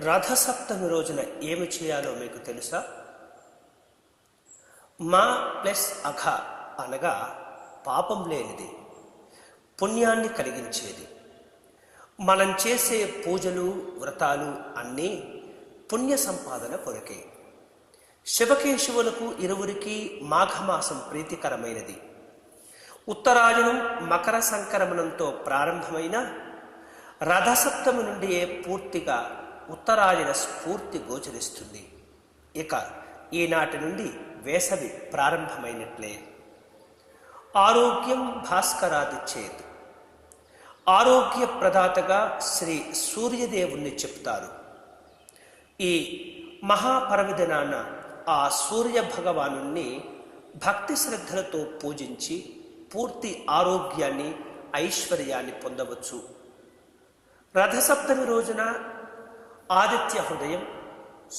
రథసప్తమి రోజున ఏమి చేయాలో మీకు తెలుసా? మా ప్లస్ అఘ అనగా పాపం లేనిది, పుణ్యాన్ని కలిగించేది. మనం చేసే పూజలు వ్రతాలు అన్నీ పుణ్య సంపాదన కొరకే. శివకేశవులకు ఇరువురికి మాఘమాసం ప్రీతికరమైనది. ఉత్తరాయణం మకర సంక్రమణంతో ప్రారంభమైన రథసప్తమి నుండియే పూర్తిగా ఉత్తరాయణ స్ఫూర్తి గోచరిస్తుంది. ఇక ఈనాటి నుండి వేసవి ప్రారంభమైనట్లే. ఆరోగ్యం భాస్కరాదిచ్చేత్. ఆరోగ్య ప్రదాతగా శ్రీ సూర్యదేవుణ్ణి చెప్తారు. ఈ మహాపర్వదినాన ఆ సూర్య భగవానుణ్ణి భక్తి శ్రద్ధలతో పూజించి పూర్తి ఆరోగ్యాన్ని ఐశ్వర్యాన్ని పొందవచ్చు. రథసప్తమి రోజున ఆదిత్య హృదయం,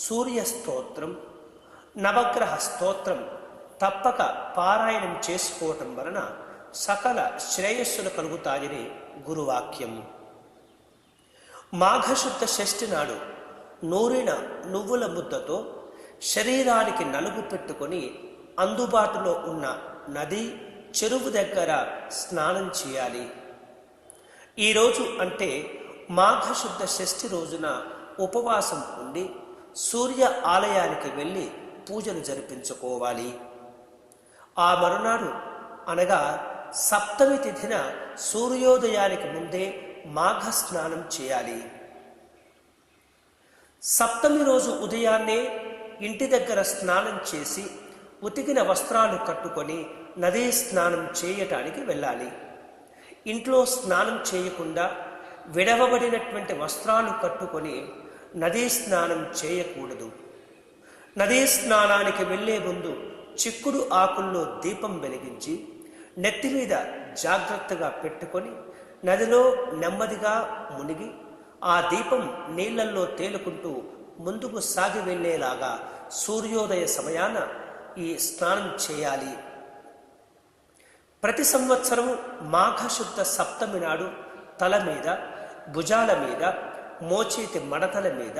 సూర్య స్తోత్రం, నవగ్రహ స్తోత్రం తప్పక పారాయణం చేసుకోవటం వలన సకల శ్రేయస్సులు కలుగుతాయని గురువాక్యం. మాఘశుద్ధ షష్ఠి నాడు నూరిన నువ్వుల ముద్దతో శరీరానికి నలుగు పెట్టుకొని అందుబాటులో ఉన్న నది, చెరువు దగ్గర స్నానం చేయాలి. ఈరోజు అంటే మాఘశుద్ధ షష్ఠి రోజున ఉపవాసం ఉండి సూర్య ఆలయానికి వెళ్ళి పూజలు జరిపించుకోవాలి. ఆ మరునాడు అనగా సప్తమి తిథిన సూర్యోదయానికి ముందే మాఘ స్నానం చేయాలి. సప్తమి రోజు ఉదయాన్నే ఇంటి దగ్గర స్నానం చేసి ఉతికిన వస్త్రాలు కట్టుకొని నదీ స్నానం చేయటానికి వెళ్ళాలి. ఇంట్లో స్నానం చేయకుండా విడవబడినటువంటి వస్త్రాలు కట్టుకొని నదీ స్నానం చేయకూడదు. నదీ స్నానానికి వెళ్ళే ముందు చిక్కుడు ఆకుల్లో దీపం వెలిగించి నెత్తి మీద జాగ్రత్తగా పెట్టుకొని నదిలో నెమ్మదిగా మునిగి ఆ దీపం నీళ్లల్లో తేలుకుంటూ ముందుకు సాగి వెళ్ళేలాగా సూర్యోదయ సమయాన ఈ స్నానం చేయాలి. ప్రతి సంవత్సరం మాఘశుద్ధ సప్తమి నాడు తల మీద, భుజాల మీద, మోచేతి మడతల మీద,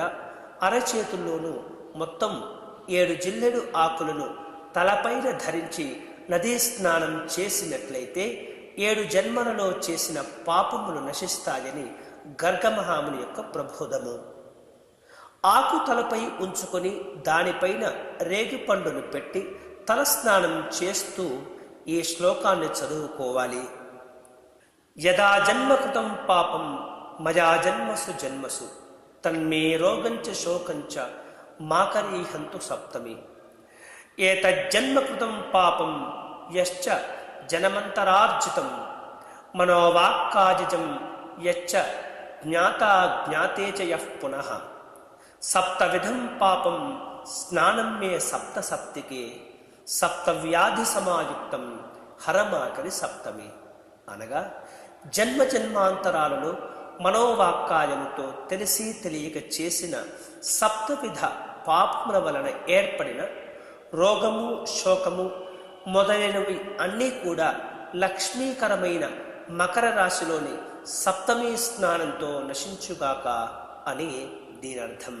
అరచేతుల్లోనూ మొత్తం 7 జిల్లెడు ఆకులను తలపైన ధరించి నదీ స్నానం చేసినట్లయితే 7 జన్మలలో చేసిన పాపములు నశిస్తాయని గర్గమహాముని యొక్క ప్రబోధము. ఆకు తలపై ఉంచుకొని దానిపైన రేగిపండును పెట్టి తలస్నానం చేస్తూ ఈ శ్లోకాన్ని చదువుకోవాలి. యదా జన్మకృతం పాపం మయా జన్మసు జన్మసు తన్మే రోగంచ శోకంచ మాకరీహంతు సప్తమి. ఏతజ్జన్మకృతం పాపం యశ్చ జనమంతరార్జితం మనోవాక్కాజిజం యశ్చ జ్ఞాతా జ్ఞాతే చ యః పునః సప్తవిధం పాపం స్నానం మే సప్త సప్తికే సప్తవ్యాధి సమాయుక్తం హరమాకరి సప్తమి. అనగా జన్మ జన్మాంతరాలలో మనోవాక్కాయముతో తెలిసి తెలియక చేసిన సప్తవిధ పాపముల వలన ఏర్పడిన రోగము, శోకము మొదలైనవి అన్నీ కూడా లక్ష్మీకరమైన మకర రాశిలోని సప్తమి స్నానంతో నశించుగాక అని దీని అర్థం.